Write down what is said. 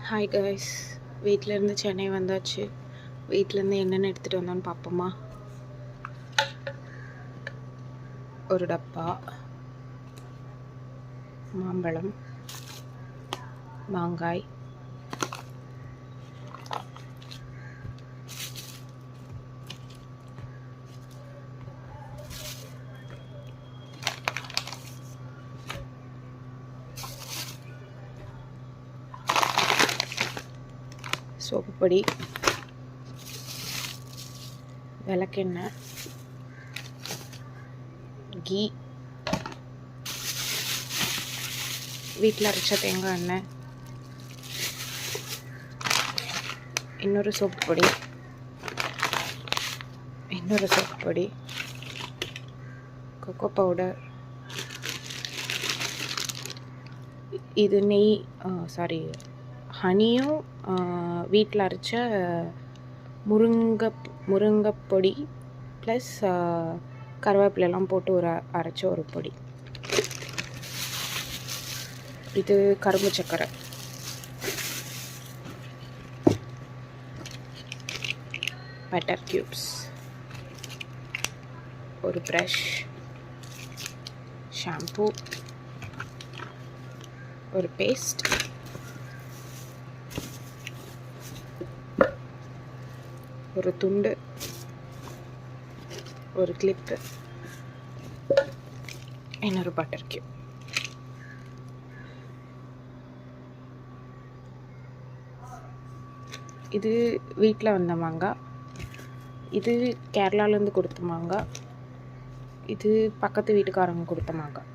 Hi guys, வீட்டிலேருந்து சென்னை வந்தாச்சு. வீட்டிலேருந்து என்னென்ன எடுத்துகிட்டு வந்தோன்னு பார்ப்போமா. ஒரு டப்பா மாம்பழம், மாங்காய், சோப்பு பொடி, விளக்கெண்ணெய், கீ, வீட்டில் அரைச்ச தேங்காய் எண்ணெய், இன்னொரு சோப்பு பொடி, இன்னொரு சோப்பு பொடி, கொக்கோ பவுடர், இது நெய் ஹனியும் வீட்டில் அரைச்ச முருங்கைப்பொடி ப்ளஸ் கருவேப்பிலெல்லாம் போட்டு அரைச்ச ஒரு பொடி. இது கரும்பு சர்க்கரை, பட்டர் க்யூப்ஸ், ஒரு ப்ரஷ், ஷாம்பூ, ஒரு பேஸ்ட், ஒரு துண்டு, ஒரு கிளிப்பு, இன்னொரு பட்டர் க்யூப். இது வீட்டில் வந்த மாங்காய், இது கேரளாலேருந்து கொடுத்த மாங்காய், இது பக்கத்து வீட்டுக்காரங்க கொடுத்த மாங்காய்.